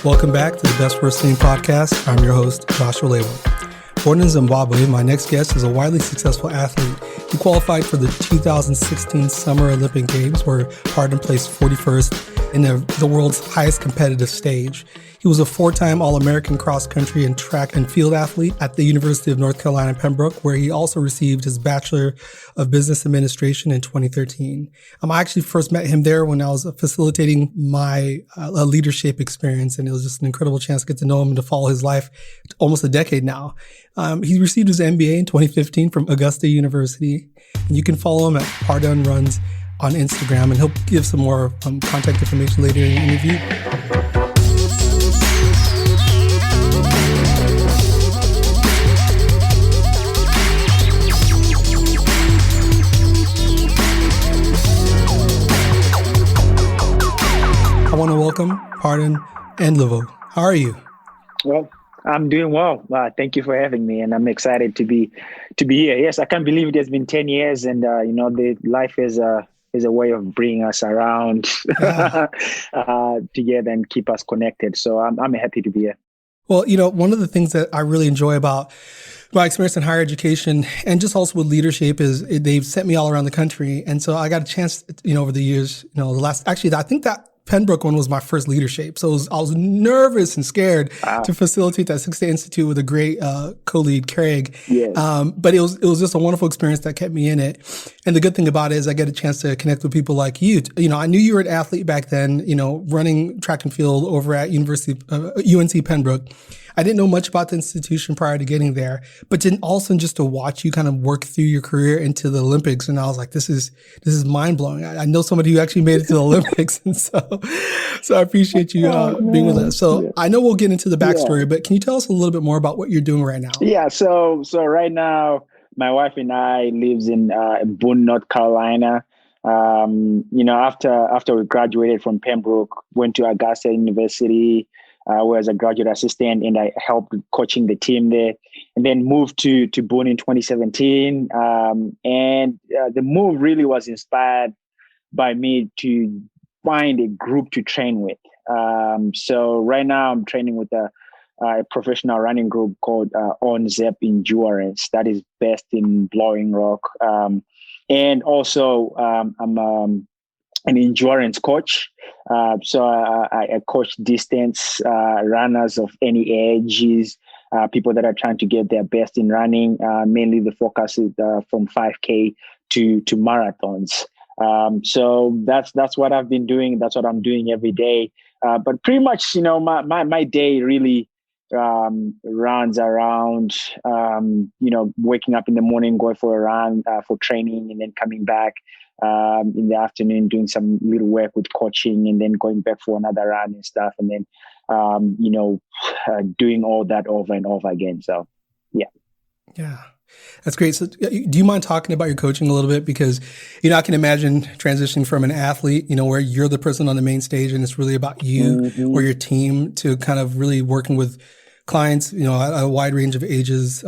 Welcome back to the Best Worst Thing podcast. I'm your host, Joshua Ndhlovu. Born in Zimbabwe, my next guest is a widely successful athlete. He qualified for the 2016 Summer Olympic Games, where Pardon placed 41st in the world's highest competitive stage. He was a four-time All-American cross-country and track and field athlete at the University of North Carolina, Pembroke, where he also received his Bachelor of Business Administration in 2013. I actually first met him there when I was facilitating my leadership experience, and it was just an incredible chance to get to know him and to follow his life almost a decade now. He received his MBA in 2015 from Augusta University, and you can follow him at Pardon Runs on Instagram, and he'll give some more contact information later in the interview. I want to welcome Pardon Ndhlovu. How are you? Well, I'm doing well. Thank you for having me, and I'm excited to be here. Yes, I can't believe it has been 10 years, and the life is a way of bringing us around together and keep us connected. So I'm happy to be here. Well, one of the things that I really enjoy about my experience in higher education and just also with leadership is they've sent me all around the country, and so I got a chance, over the years, I think that Pembroke one was my first leadership. So I was nervous and scared to facilitate that 6-Day Institute with a great co-lead, Craig. Yes. But it was just a wonderful experience that kept me in it. And the good thing about it is I get a chance to connect with people like you. I knew you were an athlete back then, running track and field over at UNC Pembroke. I didn't know much about the institution prior to getting there, but then also just to watch you kind of work through your career into the Olympics. And I was like, this is mind blowing. I know somebody who actually made it to the Olympics. And so I appreciate you being with us. So I know we'll get into the backstory, but can you tell us a little bit more about what you're doing right now? Yeah. So right now, my wife and I lives in Boone, North Carolina. After we graduated from Pembroke, went to Augusta University, where as a graduate assistant, and I helped coaching the team there, and then moved to Boone in 2017. The move really was inspired by me to find a group to train with. So right now I'm training with a professional running group called On-Zep Endurance that is based in Blowing Rock. And also I'm an endurance coach. So I coach distance runners of any ages, people that are trying to get their best in running. Mainly the focus is from 5K to marathons. So that's what I've been doing. That's what I'm doing every day. But pretty much, my day really runs around, waking up in the morning, going for a run for training, and then coming back in the afternoon, doing some little work with coaching, and then going back for another run and stuff. And then, doing all that over and over again. So, yeah. Yeah. That's great. So do you mind talking about your coaching a little bit? Because, I can imagine transitioning from an athlete, where you're the person on the main stage and it's really about you or your team, to kind of really working with clients, at a wide range of ages,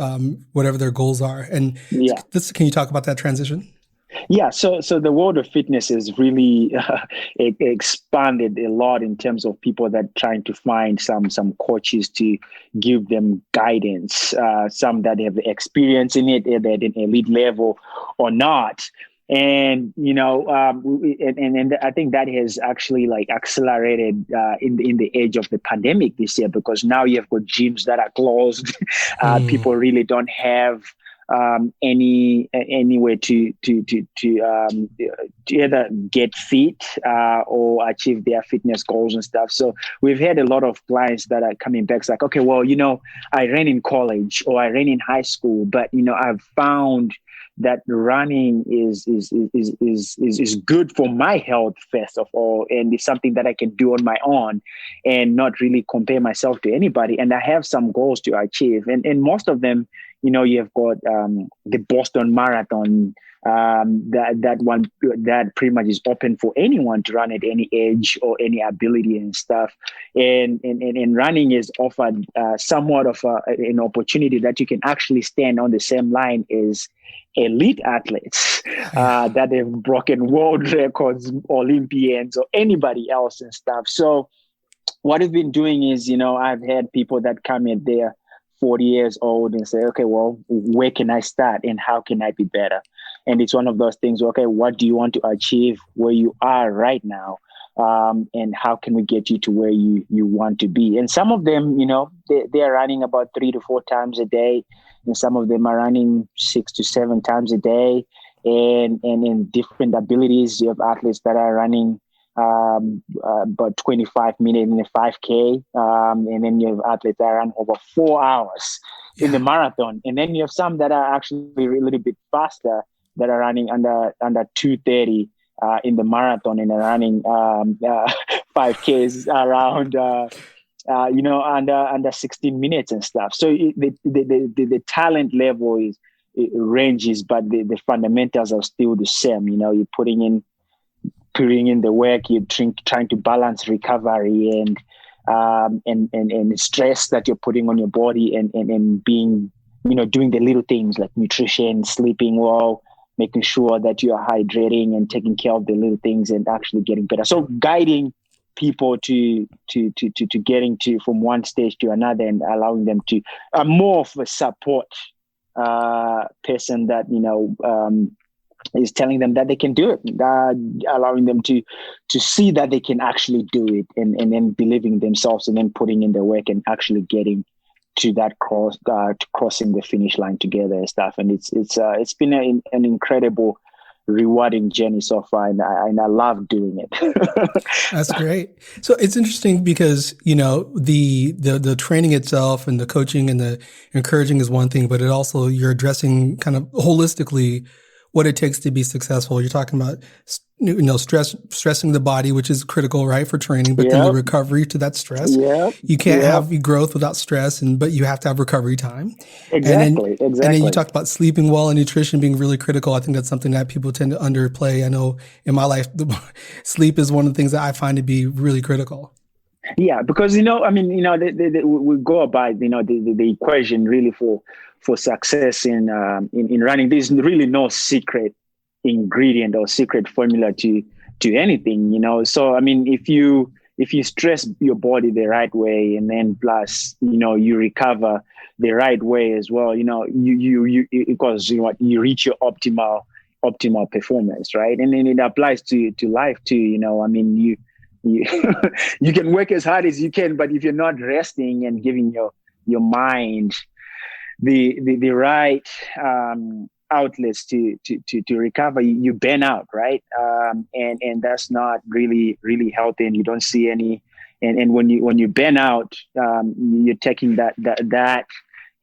whatever their goals are. And can you talk about that transition? Yeah, so the world of fitness is really expanded a lot in terms of people that are trying to find some coaches to give them guidance, some that have experience in it, either at an elite level or not. And, and I think that has actually accelerated in the age of the pandemic this year, because now you have got gyms that are closed. People really don't have any way to either get fit or achieve their fitness goals and stuff. So we've had a lot of clients that are coming back. It's like, okay, well, I ran in college or I ran in high school, but I've found that running is good for my health, first of all, and it's something that I can do on my own and not really compare myself to anybody. And I have some goals to achieve, and most of them, you have got the Boston Marathon, that one that pretty much is open for anyone to run at any age or any ability and stuff. And running is offered somewhat of an opportunity that you can actually stand on the same line as elite athletes that have broken world records, Olympians, or anybody else and stuff. So what we've been doing is, I've had people that come in there 40 years old and say, okay, well, where can I start and how can I be better? And it's one of those things, okay, what do you want to achieve where you are right now? And how can we get you to where you want to be? And some of them, they are running about 3 to 4 times a day. And some of them are running 6 to 7 times a day. And in different abilities, you have athletes that are running about 25 minutes in a 5K. And then you have athletes that run over 4 hours in the marathon. And then you have some that are actually a little bit faster that are running under 2:30 in the marathon and are running 5Ks around, under 16 minutes and stuff. So the talent level it ranges, but the fundamentals are still the same. You're putting in the work, you're trying to balance recovery and stress that you're putting on your body and being, doing the little things like nutrition, sleeping well, making sure that you are hydrating and taking care of the little things and actually getting better. So guiding people to getting to from one stage to another and allowing them to more of a support person that, is telling them that they can do it, allowing them to see that they can actually do it and then believing themselves and then putting in the work and actually getting to that crossing the finish line together and stuff. And it's been an incredible, rewarding journey so far, and I love doing it. That's great. So it's interesting because the training itself and the coaching and the encouraging is one thing, but it also you're addressing kind of holistically what it takes to be successful. You're talking about, stressing the body, which is critical, right, for training, but then the recovery to that stress. You can't have growth without stress, but you have to have recovery time. Exactly. And then you talked about sleeping well and nutrition being really critical. I think that's something that people tend to underplay. I know in my life, sleep is one of the things that I find to be really critical. Yeah, because, we go about, the equation really for success in running. There's really no secret ingredient or secret formula to anything, So, if you stress your body the right way and then plus, you recover the right way as well, you because you reach your optimal performance, right? And then it applies to life too, you you can work as hard as you can, but if you're not resting and giving your mind the right outlets to recover, you burn out, right? And that's not really healthy, and you don't see any. And when you burn out, you're taking that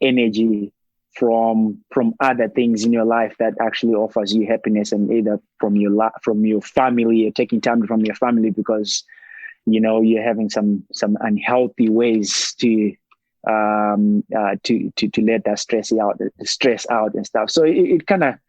energy from other things in your life that actually offers you happiness, and either from your family, you're taking time from your family because you're having some unhealthy ways to let that stress out and stuff. So it kind of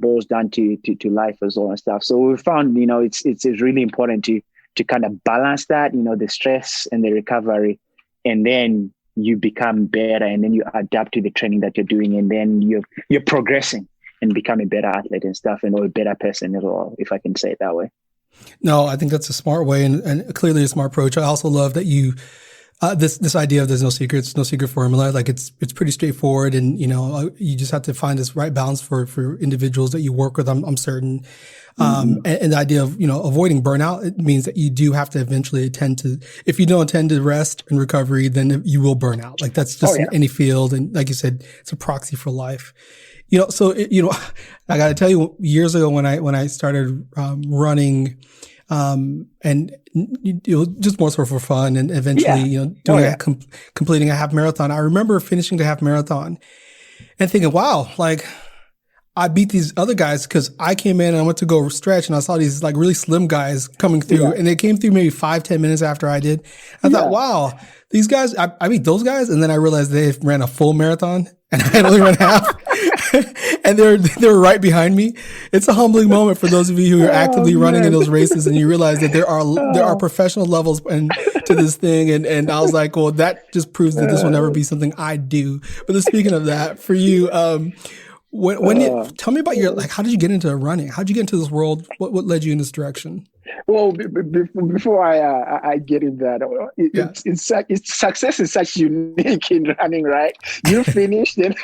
boils down to life as well and stuff. So we found it's really important to kind of balance that, the stress and the recovery, and then you become better, and then you adapt to the training that you're doing, and then you're progressing and become a better athlete and stuff, and or a better person as well, if I can say it that way. No, I think that's a smart way and clearly a smart approach. I also love that you this idea of there's no secrets, no secret formula. Like it's pretty straightforward, and you just have to find this right balance for individuals that you work with. I'm certain. And the idea of, avoiding burnout, it means that you do have to eventually if you don't attend to rest and recovery, then you will burn out. Like that's just in any field. And like you said, it's a proxy for life. So, I got to tell you, years ago when I started running, and just more so for fun, and eventually, completing a half marathon. I remember finishing the half marathon and thinking, wow, like I beat these other guys because I came in and I went to go stretch and I saw these like really slim guys coming through, and they came through maybe 5-10 minutes after I did. I thought, wow, these guys, I beat those guys. And then I realized they ran a full marathon and I had only run half. And they're right behind me. It's a humbling moment for those of you who are actively running in those races, and you realize that there are professional levels to this thing. And I was like, well, that just proves that this will never be something I do. But then speaking of that, for you, tell me about how did you get into running? How did you get into this world? What led you in this direction? Well, before I get in that, success is such unique in running, right? You finished and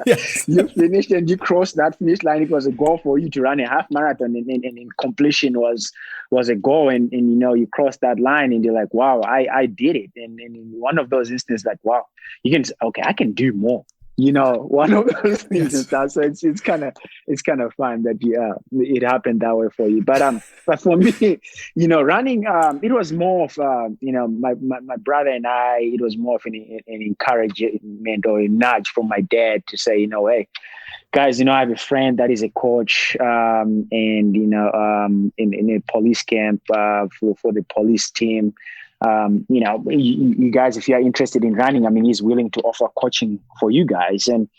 Yes. you finished and you crossed that finish line. It was a goal for you to run a half marathon, and completion was a goal, and you crossed that line, and you're like, wow, I did it. And in one of those instances, like, wow, you can, okay, I can do more. One of those things and stuff. So it's kind of fun that it happened that way for you. But for me, running, it was more of my brother and I. It was more of an encouragement or a nudge from my dad to say, hey, guys, I have a friend that is a coach, and in a police camp for the police team. You guys, if you are interested in running, I mean, he's willing to offer coaching for you guys. And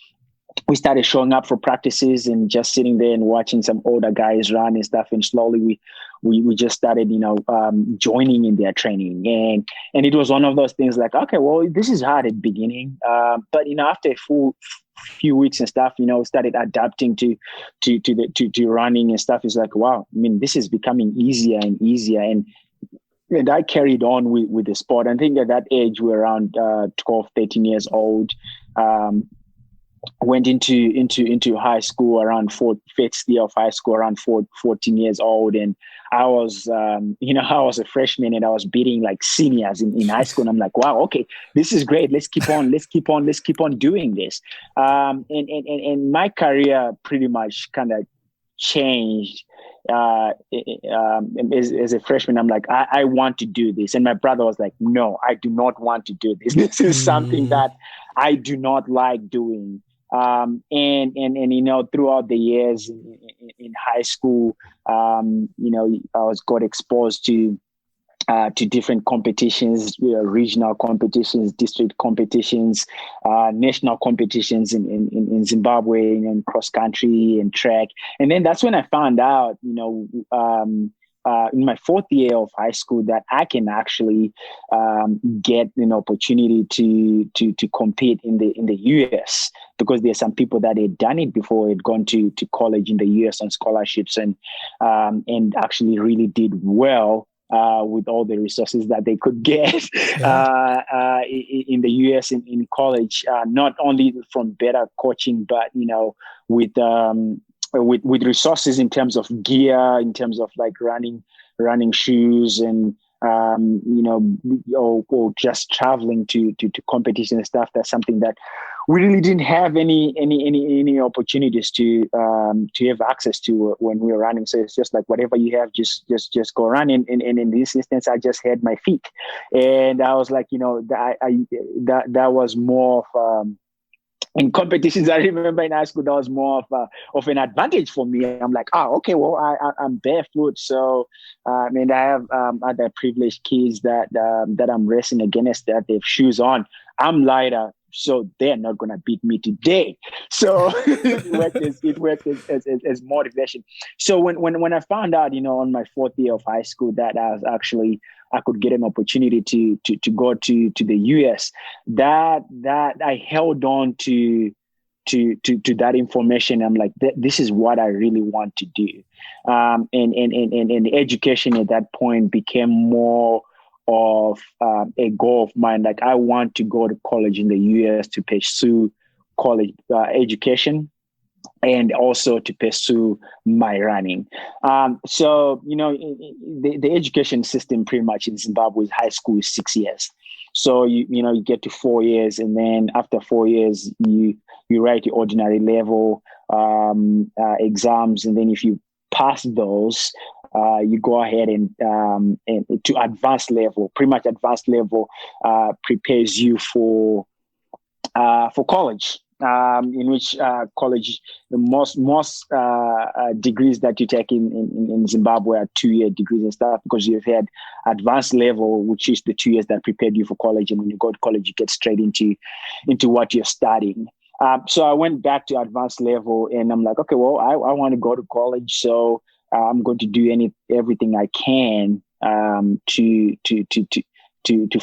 we started showing up for practices and just sitting there and watching some older guys run and stuff. And slowly we just started, joining in their training. And it was one of those things like, okay, well, this is hard at the beginning. But, after a few weeks and stuff, started adapting to running and stuff. It's like, wow, I mean, this is becoming easier and easier. And I carried on with the sport. I think at that age, we were around 12, 13 years old. Went into high school around fifth year of high school, around 14 years old. And I was, I was a freshman and I was beating like seniors in high school. And I'm like, wow, okay, this is great. Let's keep on doing this. And my career pretty much kind of changed. As a freshman, I'm like, I want to do this. And my brother was like, no, I do not want to do this. This is something that I do not like doing. And throughout the years in high school, I got exposed to different competitions, regional competitions, district competitions, national competitions in Zimbabwe, and cross country and track. And then that's when I found out, in my fourth year of high school, that I can actually get an opportunity to compete in the US, because there's some people that had done it before, had gone to college in the US on scholarships and actually really did well. With all the resources that they could get in the US in college, not only from better coaching, but with resources in terms of gear, in terms of like running shoes, and or just traveling to competition and stuff. That's something that we really didn't have any opportunities to have access to when we were running. So it's just like whatever you have, just go run. And in this instance, I just had my feet, and I was like, that was more of in competitions. I remember in high school, that was more of an advantage for me. I'm like, okay, well, I'm barefoot, so and I have other privileged kids that I'm racing against that they have shoes on. I'm lighter, so they're not gonna beat me today. So it worked as motivation. So when I found out, on my fourth year of high school, that I could get an opportunity to go to the US, that I held on to that information. I'm like, this is what I really want to do. And education at that point became more of a goal of mine. Like, I want to go to college in the US to pursue college education, and also to pursue my running. So, the education system pretty much in Zimbabwe, high school is 6 years. So, you get to 4 years, and then after 4 years, you write the ordinary level exams. And then if you pass those, you go ahead and to advanced level. Pretty much advanced level prepares you for college. In which college, the most degrees that you take in Zimbabwe are 2-year degrees and stuff, because you've had advanced level, which is the 2 years that prepared you for college. And when you go to college, you get straight into what you're studying. So I went back to advanced level, and I'm like, okay, well, I want to go to college, so I'm going to do everything I can to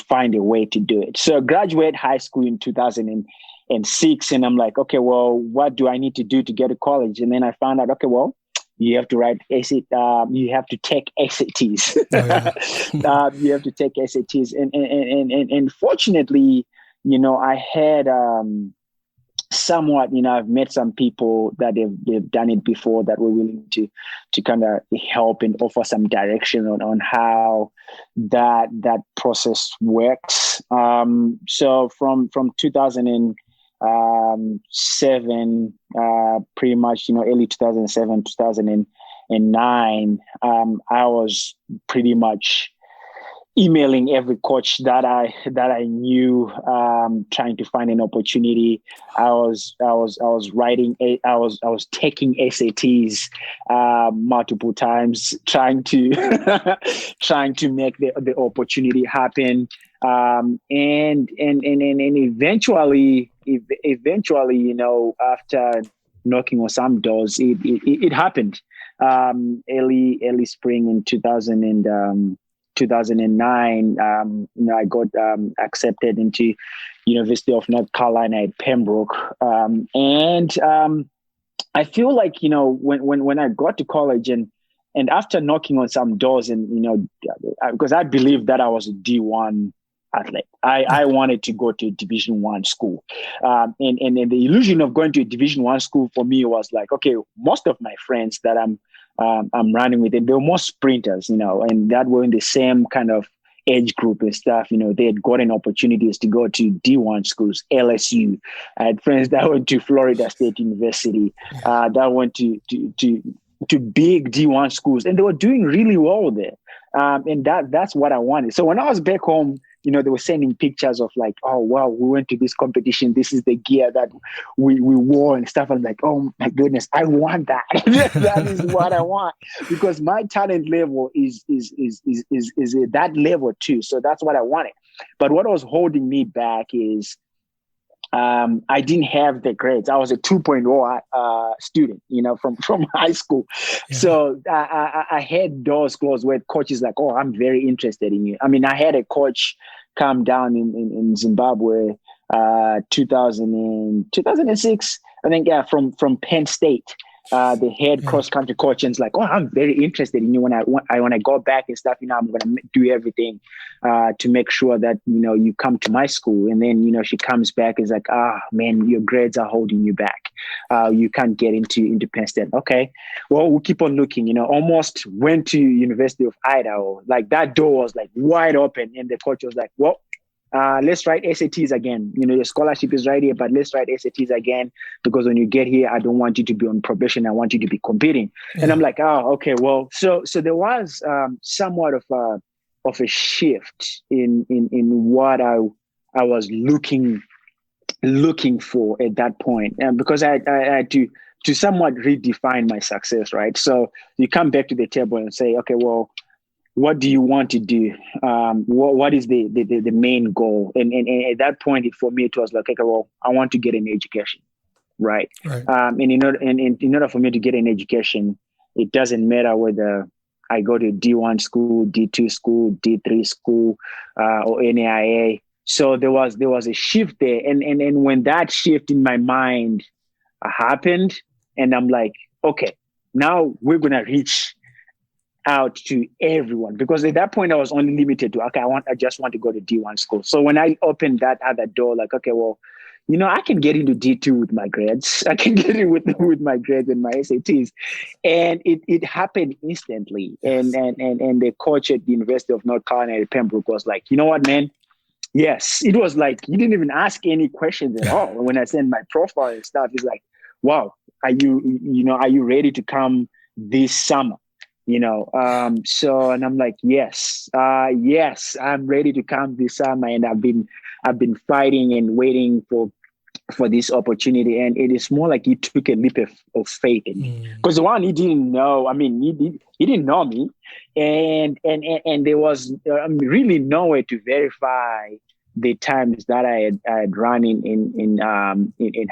find a way to do it. So I graduated high school in 2006, and I'm like, okay, well, what do I need to do to get to college? And then I found out, okay, well, You have to write SAT. You have to take SATs. You have to take SATs, and fortunately, I had somewhat. I've met some people that they've done it before that were willing to kind of help and offer some direction on how that process works. So from 2007, pretty much, early 2007, 2009, I was pretty much emailing every coach that I knew, trying to find an opportunity. I was taking SATs multiple times, trying to make the opportunity happen. And eventually, after knocking on some doors, it happened. Early spring in 2009, I got accepted into University of North Carolina at Pembroke, and I feel like when I got to college and after knocking on some doors, and because I believed that I was a D1 athlete, I wanted to go to a Division I school, and the illusion of going to a Division I school for me was like, okay, most of my friends that I'm running with, and they were more sprinters, and that were in the same kind of age group and stuff. They had gotten opportunities to go to D1 schools, LSU. I had friends that went to Florida State University, that went to big D1 schools, and they were doing really well there. And that's what I wanted. So when I was back home, they were sending pictures of like, oh, wow, we went to this competition. This is the gear that we wore and stuff. I'm like, oh my goodness, I want that. That is what I want, because my talent level is at that level too. So that's what I wanted. But what was holding me back is I didn't have the grades. I was a 2.0 student, from high school. Yeah. So I had doors closed where coaches like, oh, I'm very interested in you. I mean, I had a coach come down in Zimbabwe, 2006, I think, from Penn State. The head cross-country coach, and it's like, oh, I'm very interested in you. When I go back and stuff, I'm going to do everything to make sure that, you come to my school. And then, she comes back and is like, man, your grades are holding you back. You can't get into Penn State. Okay, well, we'll keep on looking. Almost went to University of Idaho. Like, that door was like wide open, and the coach was like, well, let's write SATs again. Your scholarship is right here, but let's write SATs again, because when you get here, I don't want you to be on probation. I want you to be competing. Yeah. And I'm like, oh, okay, well, so there was somewhat of a shift in what I was looking for at that point, and because I had to somewhat redefine my success, right? So you come back to the table and say, okay, well, what do you want to do? What is the main goal? And at that point, for me, it was like, okay, well, I want to get an education, right? And in order for me to get an education, it doesn't matter whether I go to D1 school, D2 school, D3 school, or NAIA. So there was a shift there, and when that shift in my mind happened, and I'm like, okay, now we're gonna reach out to everyone, because at that point I was only limited to, okay, I just want to go to D1 school. So when I opened that other door, like, okay, well, I can get into D2 with my grades. I can get in with my grades and my SATs, and it happened instantly. Yes. And the coach at the University of North Carolina at Pembroke was like, you know what, man? Yes, it was like he didn't even ask any questions at all. When I sent my profile and stuff, he's like, wow, are you ready to come this summer? So, and I'm like, yes, I'm ready to come this summer. And I've been fighting and waiting for this opportunity. And it is more like he took a leap of faith in me, because the one he didn't know. I mean, he didn't know me, and there was really no way to verify the times that I had run in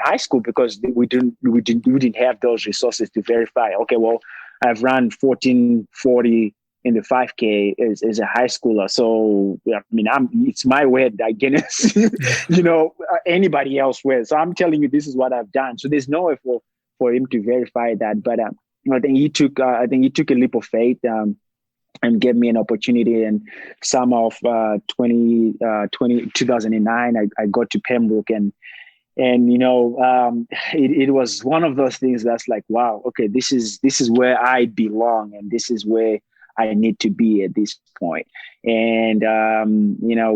high school, because we didn't have those resources to verify. Okay, well, I've run 1440 in the 5K as a high schooler. So, I mean, it's my word against, anybody else with. So I'm telling you, this is what I've done. So there's no way for him to verify that. But I think he took a leap of faith and gave me an opportunity. And summer of 2009, I got to Pembroke, and it was one of those things that's like, wow, okay, this is where I belong, and this is where I need to be at this point. And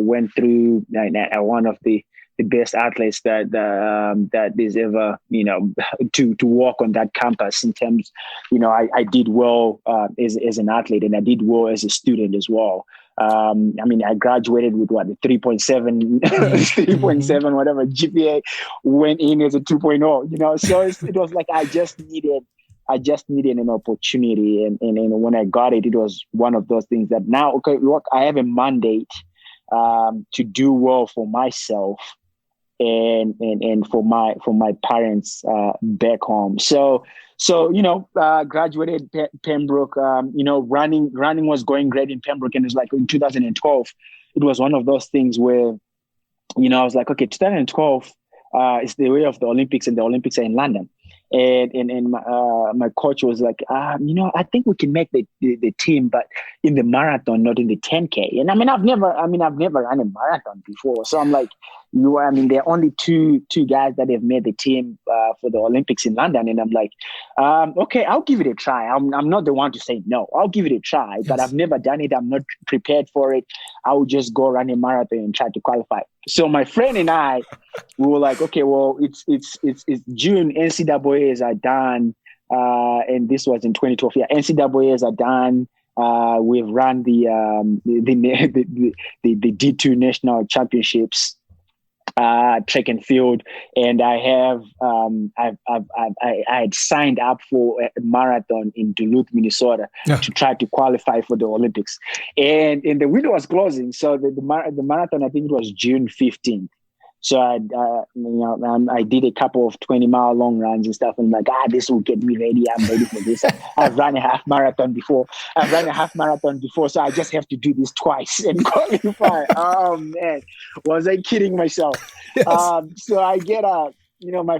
went through one of the best athletes that is ever to walk on that campus. In terms, I did well as an athlete, and I did well as a student as well. I graduated with the 3.7, 3.7, whatever GPA, went in as a 2.0, so it was like I just needed an opportunity. And when I got it, it was one of those things that now, okay, look, I have a mandate to do well for myself and for my parents back home. So graduated Pembroke. Running was going great in Pembroke, and it was like in 2012. It was one of those things where, I was like, okay, 2012 is the way of the Olympics, and the Olympics are in London. And my coach was like, I think we can make the team, but in the marathon, not in the 10K. And I've never run a marathon before, so I'm like, there are only two guys that have made the team for the Olympics in London, and I'm like, okay, I'll give it a try. I'm not the one to say no. I'll give it a try, but I've never done it. I'm not prepared for it. I will just go run a marathon and try to qualify. So my friend and I, we were like, okay, well, it's June. NCAAs are done, and this was in 2012. Yeah, NCAAs are done. We've run the D2 national championships, track and field, and I had signed up for a marathon in Duluth, Minnesota, to try to qualify for the Olympics, and the window was closing. So the marathon, I think it was June 15th. So I did a couple of 20-mile long runs and stuff. And I'm like, this will get me ready. I'm ready for this. I've run a half marathon before. So I just have to do this twice and qualify. Oh man, was I kidding myself? Yes. So I get my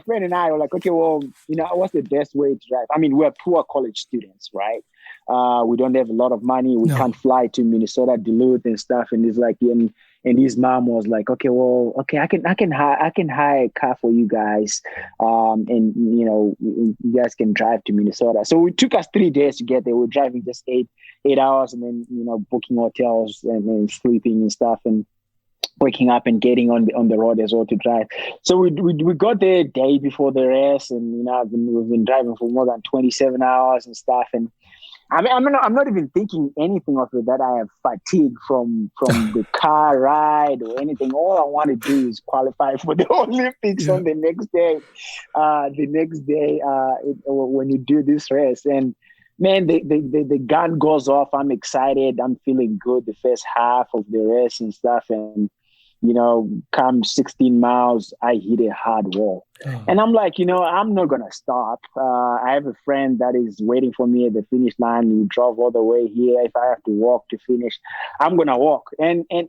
friend and I were like, okay, well, what's the best way to drive? We're poor college students, right? We don't have a lot of money. We can't fly to Minnesota, Duluth and stuff. And it's like, and his mom was like, okay, I can hire a car for you guys. And you guys can drive to Minnesota. So it took us 3 days to get there. We're driving just eight hours, and then, booking hotels and sleeping and stuff, and waking up and getting on the road as well to drive. So we got there a day before the race, and we've been driving for more than 27 hours and stuff. And I'm not even thinking anything of it, that I have fatigue from the car ride or anything. All I want to do is qualify for the Olympics on the next day. When you do this race, and man, the gun goes off. I'm excited. I'm feeling good the first half of the race and stuff, and come 16 miles, I hit a hard wall. And I'm like, I'm not going to stop. I have a friend that is waiting for me at the finish line. We drove all the way here. If I have to walk to finish, I'm going to walk. And I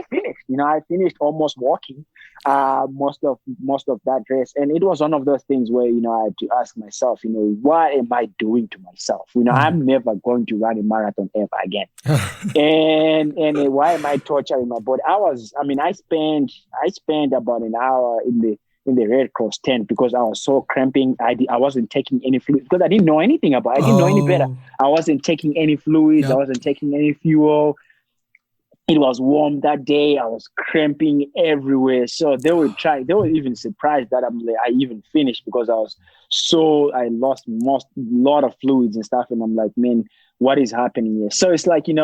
finished. I finished almost walking most of that race. And it was one of those things where, I had to ask myself, what am I doing to myself? I'm never going to run a marathon ever again. and why am I torturing my body? I spent about an hour in the Red Cross tent because I was so cramping. I wasn't taking any fluid because I didn't know anything about it. I didn't know any better. I wasn't taking any fluids. I wasn't taking any fuel. It was warm that day. I was cramping everywhere. So they were even surprised that I even finished because I lost lot of fluids and stuff. And I'm like, man, what is happening here? So it's like, we get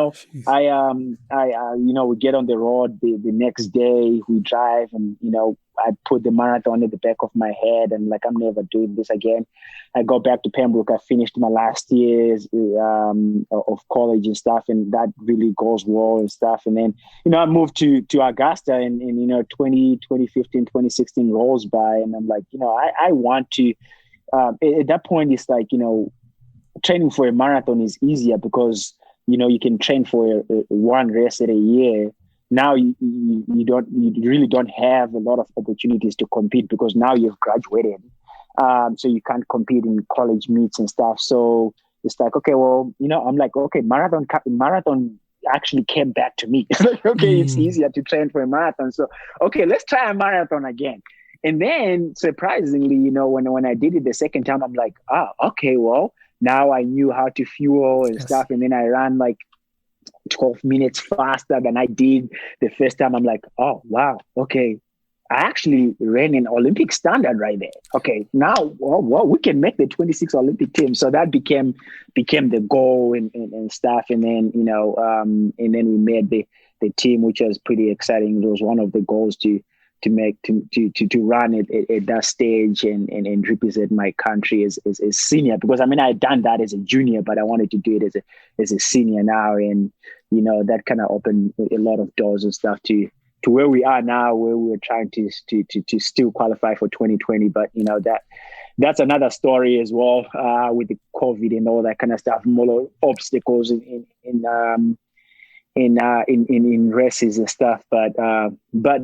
on the road the next day, we drive, and, I put the marathon at the back of my head, and like, I'm never doing this again. I go back to Pembroke. I finished my last years of college and stuff, and that really goes well and stuff. And then, I moved to Augusta, and 2015, 2016 rolls by, and I'm like, I want to, at that point, it's like, training for a marathon is easier because, you can train for one race at a year. Now you really don't have a lot of opportunities to compete because now you've graduated. So you can't compete in college meets and stuff. So it's like, okay, well, I'm like, okay, marathon actually came back to me. It's like, okay, it's easier to train for a marathon. So, okay, let's try a marathon again. And then surprisingly, when I did it the second time, I'm like, okay, well, now I knew how to fuel and stuff. And then I ran like 12 minutes faster than I did the first time. I'm like, oh, wow, okay. I actually ran an Olympic standard right there. Okay, now, well, we can make the 26 Olympic team. So that became the goal and stuff. And then, and then we made the team, which was pretty exciting. It was one of the goals to run it at that stage and represent my country as senior, because I had done that as a junior, but I wanted to do it as a senior now. And, that kind of opened a lot of doors and stuff to where we are now, where we're trying to still qualify for 2020. But, that's another story as well, with the COVID and all that kind of stuff, more obstacles in races and stuff. But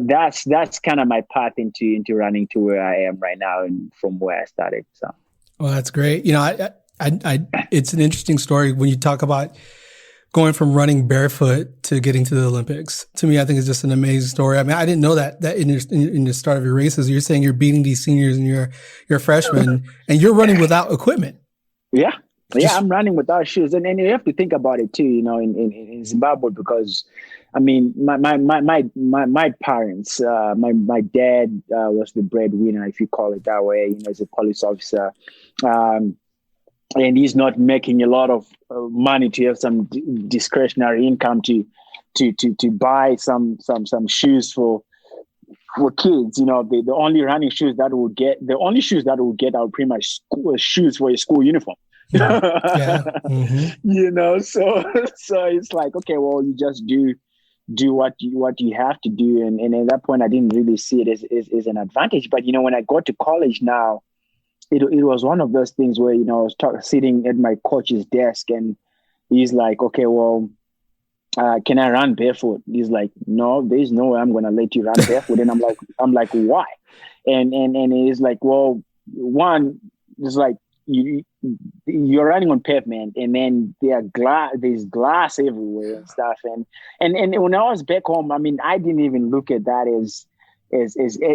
that's kind of my path into running to where I am right now and from where I started. So. Well, that's great. I it's an interesting story when you talk about going from running barefoot to getting to the Olympics. To me, I think it's just an amazing story. I didn't know that in the start of your races, you're saying you're beating these seniors and you're a freshman and you're running without equipment. Yeah. Yeah, I'm running without shoes. And you have to think about it too, in Zimbabwe, because my parents, my dad was the breadwinner, if you call it that way, as a police officer. And he's not making a lot of money to have some discretionary income to buy some shoes for kids. The only running shoes that we'll get, are pretty much shoes for a school uniform. Yeah. Mm-hmm. So it's like, okay, well, you just do what you have to do. And at that point, I didn't really see it as an advantage. But, when I got to college now, it was one of those things where, I was sitting at my coach's desk and he's like, okay, well, can I run barefoot? He's like, no, there's no way I'm going to let you run barefoot. And I'm like, why? And he's like, well, one, it's like, you're running on pavement, and then there's glass everywhere and stuff. And when I was back home, I didn't even look at that as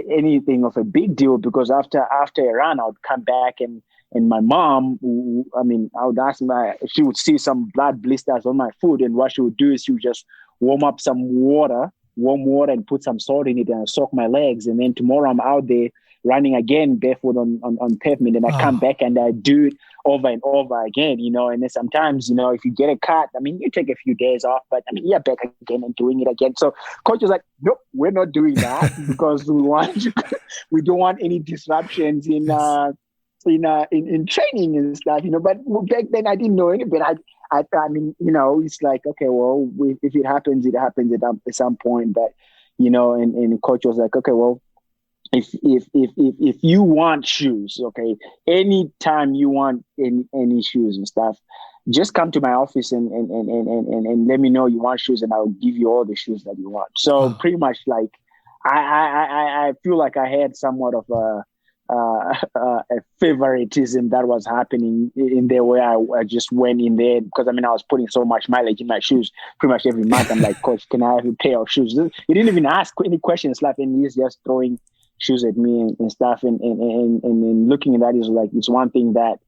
anything of a big deal, because after a run, I would come back and my mom, I would ask she would see some blood blisters on my foot, and what she would do is she would just warm water and put some salt in it and soak my legs. And then tomorrow I'm out there running again barefoot on pavement, and I come back and I do it over and over again, and then sometimes, if you get a cut, you take a few days off, but you're back again and doing it again. So coach was like, nope, we're not doing that because we don't want any disruptions in training and stuff, but back then I didn't know any better. It's like, okay, well, if it happens at some point, but, and coach was like, okay, well, if you want shoes, okay, anytime you want any shoes and stuff, just come to my office and let me know you want shoes, and I'll give you all the shoes that you want. So pretty much like I feel like I had somewhat of a favoritism that was happening in there, where I just went in there because I was putting so much mileage in my shoes pretty much every month. I'm like, coach, can I have a pair of shoes? He didn't even ask any questions, like, and he's just throwing shoes at me and stuff. And looking at that is like, it's one thing that,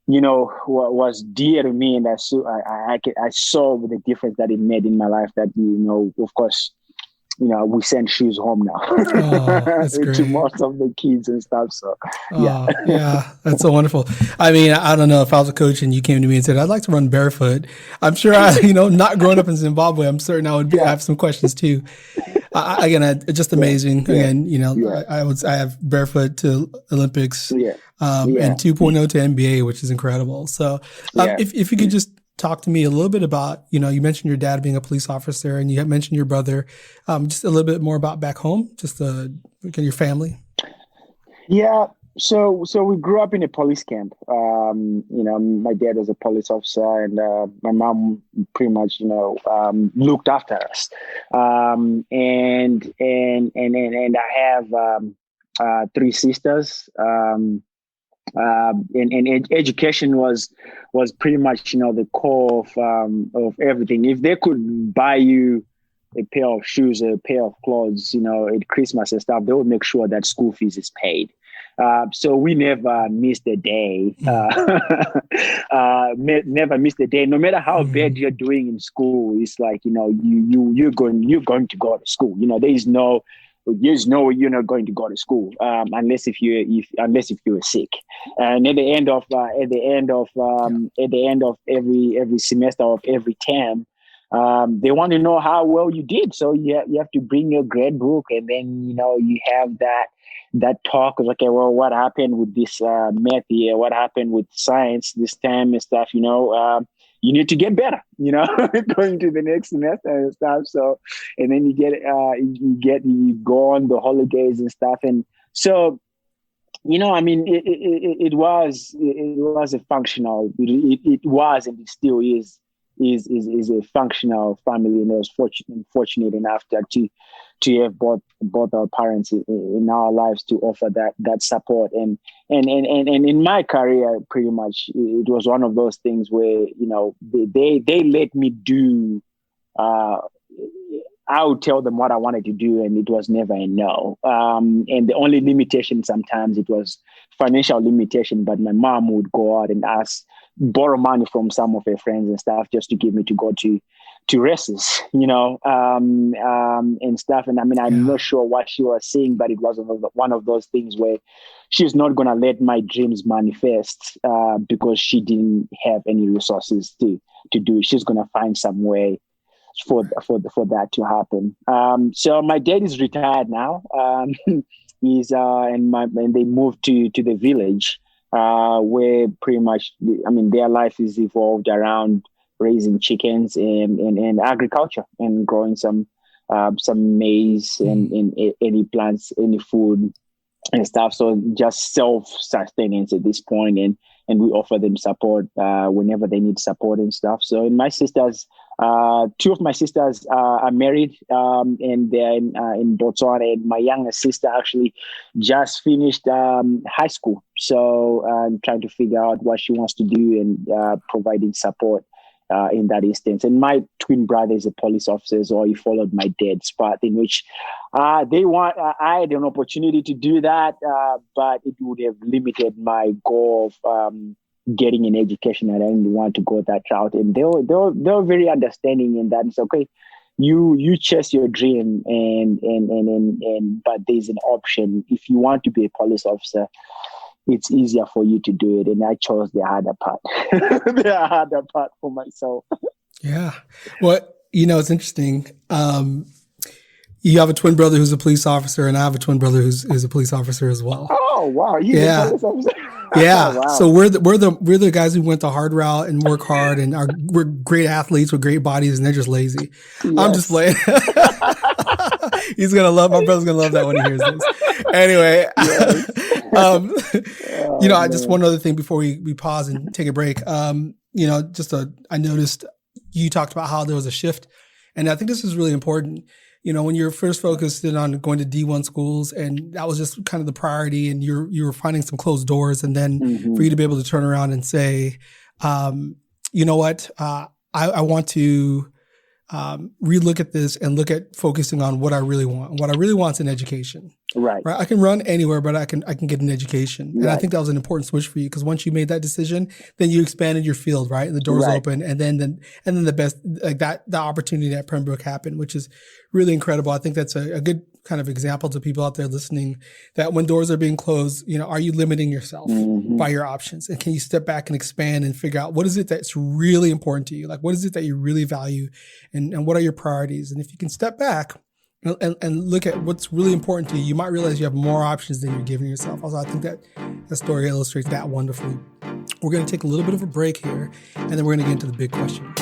was dear to me. And I saw the difference that it made in my life, that, of course, we send shoes home now to most of the kids and stuff. So, yeah. Yeah, that's so wonderful. I don't know, if I was a coach and you came to me and said, I'd like to run barefoot, I'm sure not growing up in Zimbabwe, I'm certain I would have some questions too. Just amazing. Again, I have barefoot to Olympics, and 2.0 to NBA, which is incredible. So if you could just talk to me a little bit about, you mentioned your dad being a police officer, and you had mentioned your brother, just a little bit more about back home, just your family. Yeah. So we grew up in a police camp. My dad was a police officer, and my mom pretty much, looked after us. And I have 3 sisters. education was pretty much, the core of everything. If they could buy you a pair of shoes, a pair of clothes, at Christmas and stuff, they would make sure that school fees is paid. So we never missed a day. Never missed a day. No matter how bad you're doing in school, it's like, you're going to go to school. There's no you're not going to go to school unless if you're sick. And at the end of every semester of every term, they want to know how well you did. So you have to bring your grade book, and then you have that talk of, okay, well, what happened with this math here? What happened with science this time and stuff? You need to get better, going to the next semester and stuff. So, and then you go on the holidays and stuff. And so, it was a functional, it was, and it still is a functional family. And I was fortunate enough to have both our parents in our lives to offer that support. And in my career, pretty much, it was one of those things where, they let me do, I would tell them what I wanted to do, and it was never a no. And the only limitation, sometimes it was financial limitation, but my mom would go out and borrow money from some of her friends and stuff just to give me to go to races, and stuff. And I'm not sure what she was saying, but it was one of those things where she's not going to let my dreams manifest because she didn't have any resources to do it. She's going to find some way for that to happen. So my dad is retired now. And they moved to the village where pretty much, their life is evolved around raising chickens and agriculture and growing some maize and any plants, any food and stuff. So just self-sustenance at this point, and we offer them support whenever they need support and stuff. So, and my sisters, two of my sisters are married, and they're in Botswana. And my youngest sister actually just finished high school. So I'm trying to figure out what she wants to do and providing support in that instance. And my twin brother is a police officer, so he followed my dad's path, in which I had an opportunity to do that, but it would have limited my goal of getting an education, and I didn't want to go that route. And they were very understanding in that. It's okay, you chase your dream, and but there's an option. If you want to be a police officer, it's easier for you to do it. And I chose the harder part, the harder part for myself. Yeah. Well, it's interesting. You have a twin brother who's a police officer, and I have a twin brother who's a police officer as well. Oh, wow. He's a police officer. Yeah. Oh, wow. So we're the guys who went the hard route and work hard, and we're great athletes with great bodies, and they're just lazy. Yes. I'm just playing. My brother's gonna love that when he hears this. Anyway. Yes. Just one other thing before we pause and take a break. I noticed you talked about how there was a shift, and I think this is really important. When you're first focused in on going to D1 schools, and that was just kind of the priority, and you were finding some closed doors, and then for you to be able to turn around and say, you know what, I want to relook at this and look at focusing on what I really want. What I really want is an education. Right. I can run anywhere, but I can get an education. And right. I think that was an important switch for you, because once you made that decision, then you expanded your field, right? And the doors right. open, and then the best, like the opportunity at Pembroke happened, which is really incredible. I think that's a good kind of example to people out there listening, that when doors are being closed, are you limiting yourself by your options? And can you step back and expand and figure out what is it that's really important to you? Like, what is it that you really value, and what are your priorities? And if you can step back and look at what's really important to you, you might realize you have more options than you're giving yourself. Also, I think that story illustrates that wonderfully. We're going to take a little bit of a break here, and then we're going to get into the big question.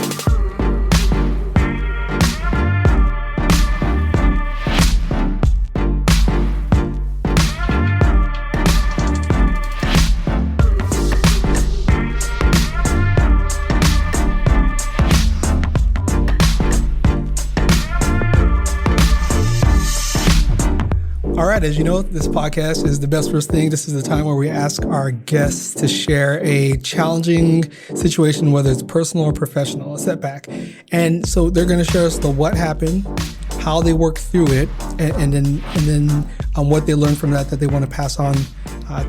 All right, right, as you know, this podcast is the best worst thing. This is the time where we ask our guests to share a challenging situation, whether it's personal or professional, a setback. And so they're going to share us the what happened, how they worked through it, and then what they learned from that they want to pass on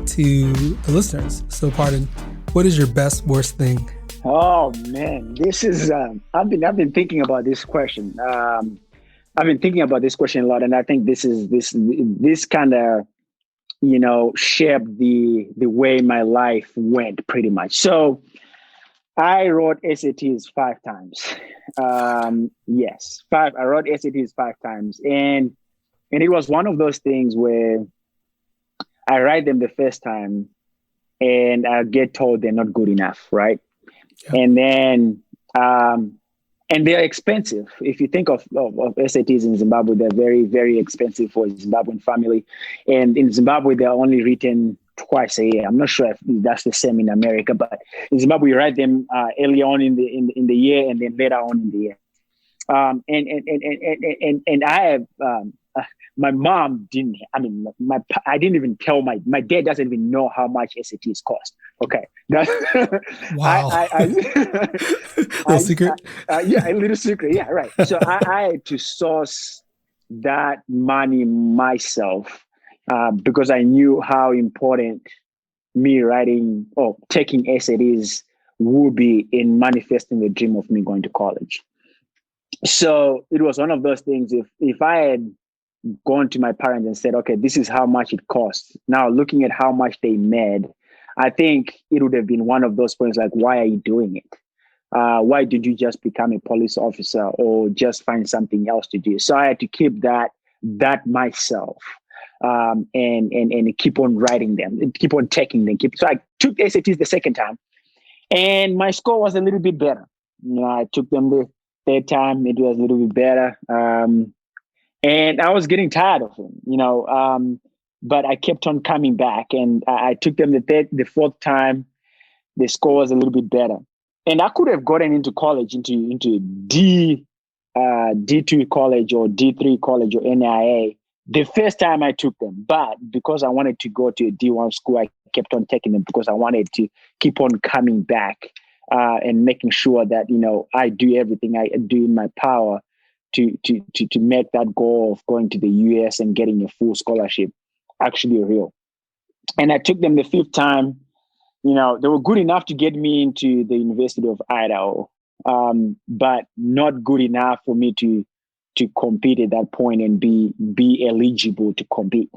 to the listeners. So, Pardon, what is your best worst thing? Oh man, this is I've been thinking about this question. I've been thinking about this question a lot, and I think this kind of shaped the way my life went pretty much. So I wrote SATs 5 times. Yes, 5. I wrote SATs 5 times, and it was one of those things where I write them the first time, and I get told they're not good enough, right? Yeah. And then and they're expensive. If you think of SATs in Zimbabwe, they're very, very expensive for a Zimbabwean family. And in Zimbabwe, they're only written twice a year. I'm not sure if that's the same in America, but in Zimbabwe, you write them early on in the year and then later on in the year. And I have my mom didn't. I mean, I didn't even tell my dad doesn't even know how much SATs cost. Okay, wow. Little secret. Yeah, a little secret. Yeah, right. So I had to source that money myself because I knew how important me writing or taking SATs would be in manifesting the dream of me going to college. So it was one of those things. If I had gone to my parents and said, okay, this is how much it costs. Now looking at how much they made, I think it would have been one of those points like, why are you doing it? Why did you just become a police officer or just find something else to do? So I had to keep that myself and keep on writing them and keep on taking them. So I took the SATs the second time and my score was a little bit better. I took them the third time, it was a little bit better. And I was getting tired of them, but I kept on coming back and I took them the fourth time, the score was a little bit better. And I could have gotten into college, into D2 college or D3 college or NIA the first time I took them. But because I wanted to go to a D1 school, I kept on taking them because I wanted to keep on coming back and making sure that, I do everything I do in my power to make that goal of going to the US and getting a full scholarship actually real. And I took them the fifth time. They were good enough to get me into the University of Idaho, but not good enough for me to compete at that point and be eligible to compete.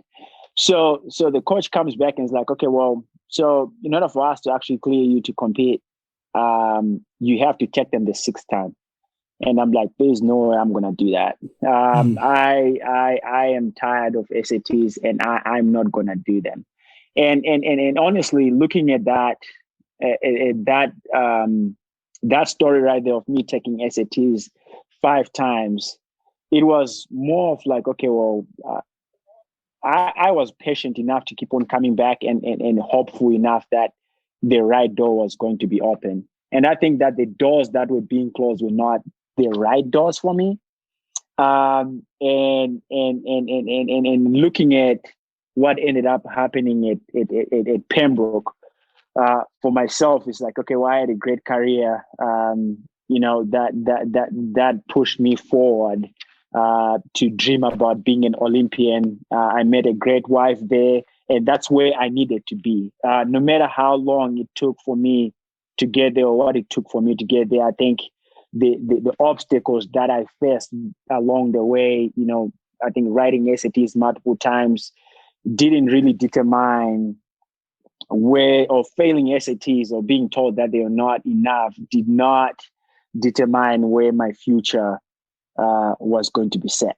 So the coach comes back and is like, okay, well, so in order for us to actually clear you to compete, you have to take them the sixth time. And I'm like, there's no way I'm gonna do that. I am tired of SATs, and I'm not gonna do them. And honestly, looking at that story right there of me taking SATs 5 times, it was more of like, okay, well, I was patient enough to keep on coming back and hopeful enough that the right door was going to be open. And I think that the doors that were being closed were not the right doors for me. And looking at what ended up happening at Pembroke, for myself, it's like, okay, well, I had a great career, that pushed me forward to dream about being an Olympian. I met a great wife there, and that's where I needed to be. No matter how long it took for me to get there or what it took for me to get there, I think the obstacles that I faced along the way, I think writing SATs multiple times didn't really determine or failing SATs or being told that they are not enough did not determine where my future was going to be set,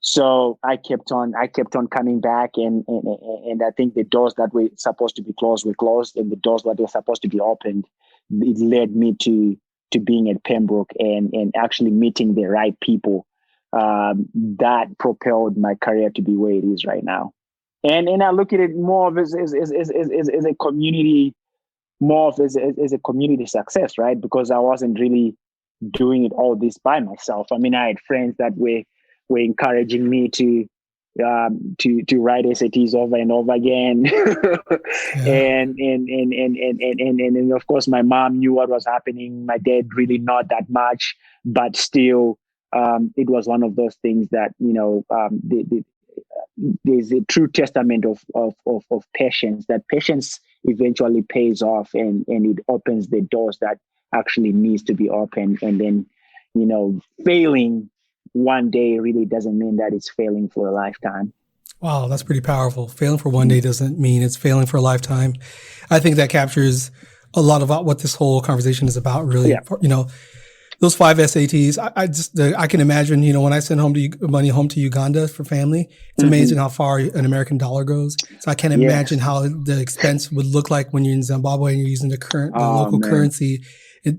So I kept on coming back, and I think the doors that were supposed to be closed were closed, and the doors that were supposed to be opened, it led me to being at Pembroke and actually meeting the right people that propelled my career to be where it is right now. And I look at it more of as a community, as a community success, right? Because I wasn't really doing it all this by myself. I mean, I had friends that were encouraging me to to write SATs over and over again. And of course, my mom knew what was happening. My dad really not that much, but still, it was one of those things that, there's a true testament of patience, that patience eventually pays off, and it opens the doors that actually needs to be opened. And then, failing one day really doesn't mean that it's failing for a lifetime. Wow, that's pretty powerful. Failing for one day doesn't mean it's failing for a lifetime. I think that captures a lot about what this whole conversation is about, really. Yeah. Those 5 SATs, I can imagine, when I send money home to Uganda for family, it's amazing how far an American dollar goes. So I can't imagine how the expense would look like when you're in Zimbabwe and you're using the local currency.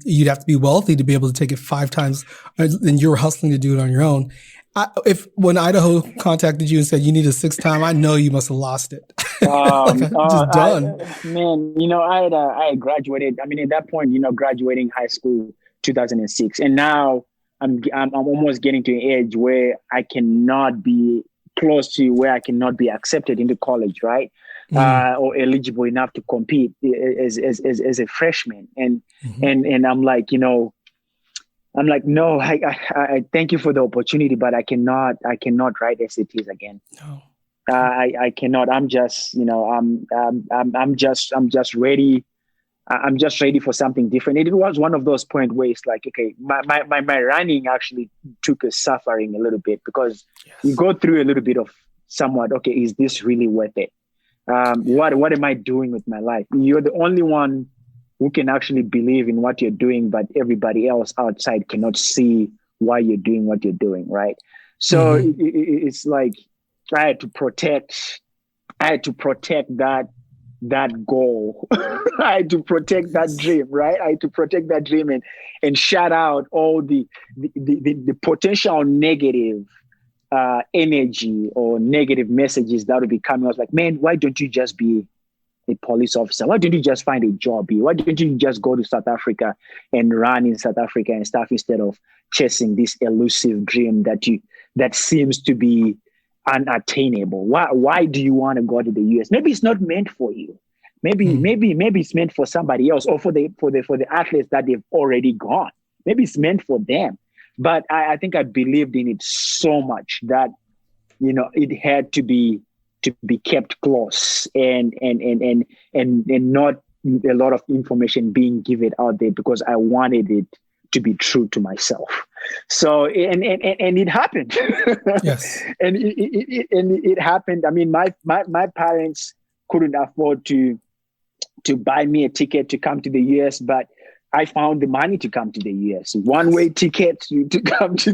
You'd have to be wealthy to be able to take it 5 times, and you're hustling to do it on your own. When Idaho contacted you and said you need a 6th time, I know you must have lost it. Just done. I graduated. I mean, at that point, graduating high school, 2006, and now I'm almost getting to an age where I cannot be close to where I cannot be accepted into college, right? Or eligible enough to compete as a freshman, and I'm like, no, I thank you for the opportunity, but I cannot write SATs again. No. I cannot. I'm just, I'm just ready. I'm just ready for something different. It was one of those points where it's like, okay, my running actually took a suffering a little bit, because you go through a little bit of somewhat, okay, is this really worth it? What am I doing with my life? You're the only one who can actually believe in what you're doing, but everybody else outside cannot see why you're doing what you're doing, right? So it's like I had to protect that goal. I had to protect that dream, right? I had to protect that dream and shut out all the potential negative energy or negative messages that would be coming. I was like, man, why don't you just be a police officer? Why don't you just find a job here? Why don't you just go to South Africa and run in South Africa and stuff, instead of chasing this elusive dream that seems to be unattainable? Why do you want to go to the US? Maybe it's not meant for you. Maybe it's meant for somebody else, or for the athletes that they've already gone. Maybe it's meant for them. But I think I believed in it so much that it had to be kept close, and not a lot of information being given out there, because I wanted it to be true to myself. So and it happened. Yes. And it happened. I mean, my parents couldn't afford to buy me a ticket to come to the US, but I found the money to come to the US, one-way ticket to come to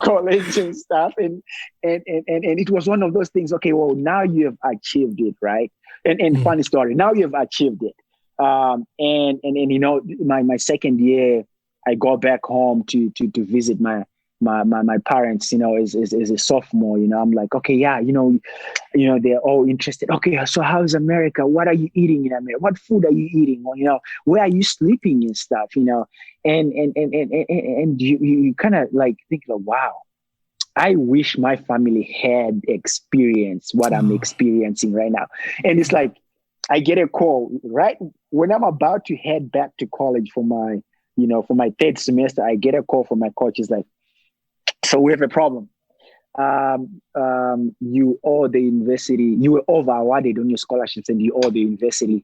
college and stuff. And it was one of those things. Okay, well, now you have achieved it, right? And funny story. Now you have achieved it. My second year, I go back home to visit my parents, as a sophomore. I'm like, okay, yeah, they're all interested. Okay, so how's America? What are you eating in America? What food are you eating? Or, where are you sleeping and stuff? And you kind of like think, wow, I wish my family had experienced what I'm experiencing right now. And it's like, I get a call right when I'm about to head back to college for my 3rd semester. I get a call from my coach. He's like, so we have a problem. You owe the university, you were over awarded on your scholarships, and you owe the university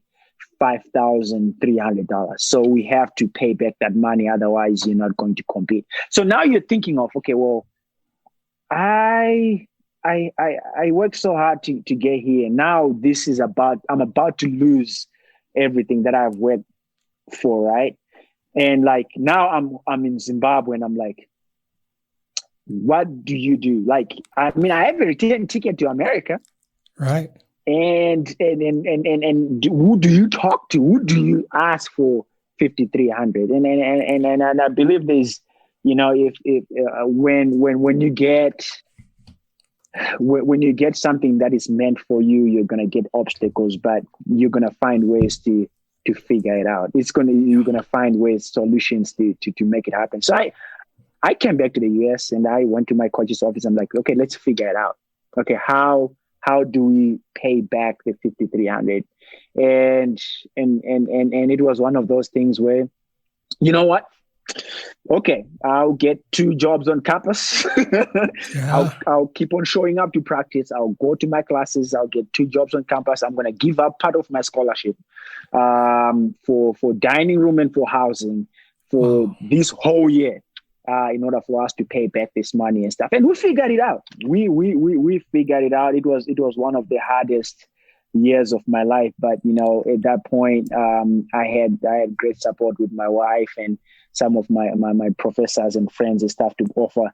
$5,300. So we have to pay back that money. Otherwise, you're not going to compete. So now you're thinking of, okay, well, I worked so hard to get here. Now I'm about to lose everything that I've worked for, right? And like now I'm in Zimbabwe, and I'm like, what do you do? Like, I mean, I have a return ticket to America, right? And who do you talk to? Who do you ask for $5,300? And I believe there's, when you get something that is meant for you, you're gonna get obstacles, but you're gonna find ways to figure it out. You're gonna find solutions to make it happen. So I came back to the US, and I went to my coach's office. I'm like, okay, let's figure it out. okay, how do we pay back the 5,300? And it was one of those things where, you know what? Okay, I'll get 2 jobs on campus. Yeah. I'll keep on showing up to practice. I'll go to my classes. I'll get 2 jobs on campus. I'm going to give up part of my scholarship for dining room and for housing for this whole year in order for us to pay back this money and stuff. And we figured it out. We figured it out. It was one of the hardest years of my life, but at that point, I had great support with my wife and some of my professors and friends and stuff to offer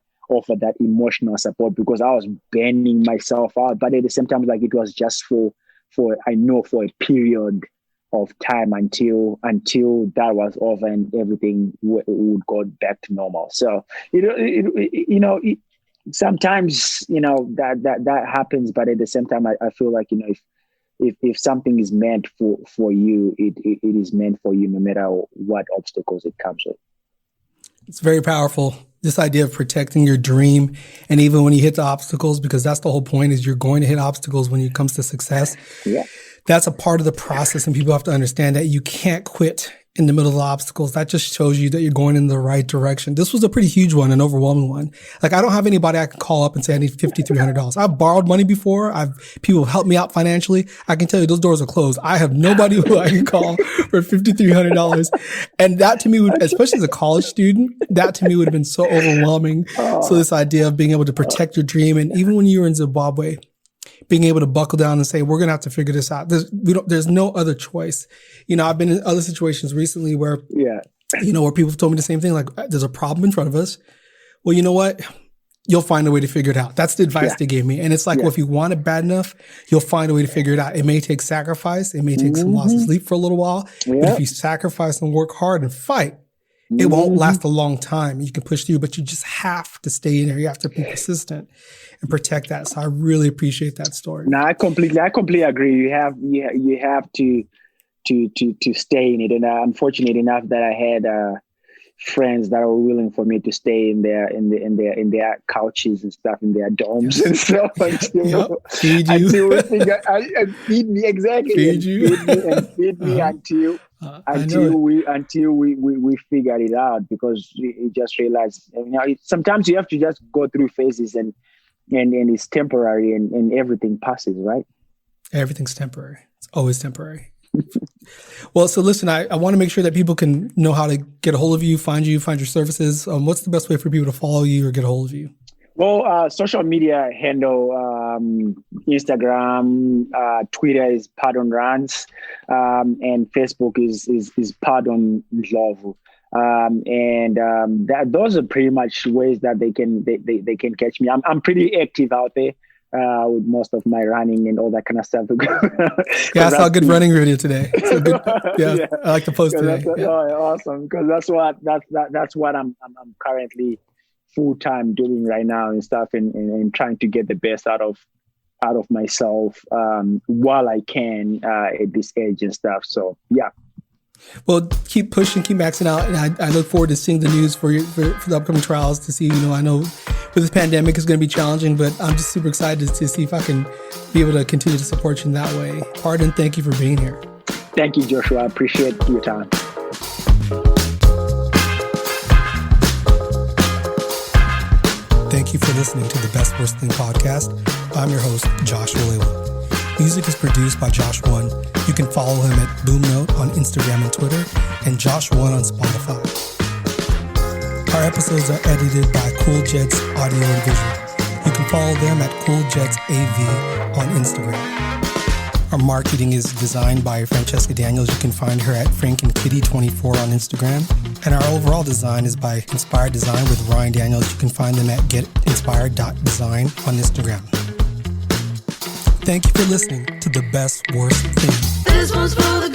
that emotional support, because I was burning myself out. But at the same time, like, it was just for a period of time until that was over and everything would go back to normal. So sometimes that happens, but at the same time, I feel like if something is meant for you, it is meant for you, no matter what obstacles it comes with. It's very powerful, this idea of protecting your dream. And even when you hit the obstacles, because that's the whole point, is you're going to hit obstacles when it comes to success. Yeah. That's a part of the process. And people have to understand that you can't quit in the middle of the obstacles. That just shows you that you're going in the right direction. This was a pretty huge one, an overwhelming one. Like, I don't have anybody I can call up and say, I need $5,300. I've borrowed money before. People help me out financially. I can tell you those doors are closed. I have nobody who I can call for $5,300. And that to me would, especially as a college student, that to me would have been so overwhelming. So this idea of being able to protect your dream. And even when you were in Zimbabwe, being able to buckle down and say, we're going to have to figure this out. There's no other choice. I've been in other situations recently where, where people have told me the same thing, like, there's a problem in front of us. Well, you know what? You'll find a way to figure it out. That's the advice they gave me. And it's like, well, if you want it bad enough, you'll find a way to figure it out. It may take sacrifice. It may take some loss of sleep for a little while. But if you sacrifice and work hard and fight, it won't last a long time. You can push through, but you just have to stay in there. You have to be persistent and protect that. So I really appreciate that story. No, I completely agree. You have to stay in it. And I'm fortunate enough that I had friends that were willing for me to stay in their couches and stuff, in their dorms and stuff until we figure feed me exactly. Feed me until we figured it out, because we just realized sometimes you have to just go through phases and it's temporary and everything passes, right? Everything's temporary. It's always temporary. Well, so listen, I want to make sure that people can know how to get a hold of you, find your services. What's the best way for people to follow you or get a hold of you? Well, social media handle, Instagram, Twitter is Pardon Runs, and Facebook is Pardon Ndhlovu. Those are pretty much ways that they can catch me. I'm pretty active out there. With most of my running and all that kind of stuff. I saw a good running video today. I like to post today. Awesome, because that's what I'm currently full time doing right now and stuff, and trying to get the best out of myself while I can at this age and stuff. So yeah. Well, keep pushing, keep maxing out, and I look forward to seeing the news for the upcoming trials. To see, I know with this pandemic it's going to be challenging, but I'm just super excited to see if I can be able to continue to support you in that way. Pardon, thank you for being here. Thank you, Joshua. I appreciate your time. Thank you for listening to the Best Worst Thing podcast. I'm your host, Josh Ndhlovu. Music is produced by Josh One. You can follow him at Boomnote on Instagram and Twitter, and Josh One on Spotify. Our episodes are edited by Cool Jets Audio and Visual. You can follow them at Cool Jets AV on Instagram. Our marketing is designed by Francesca Daniels. You can find her at FrankandKitty24 on Instagram. And our overall design is by Inspired Design with Ryan Daniels. You can find them at getinspired.design on Instagram. Thank you for listening to The Best Worst Thing. This one's for the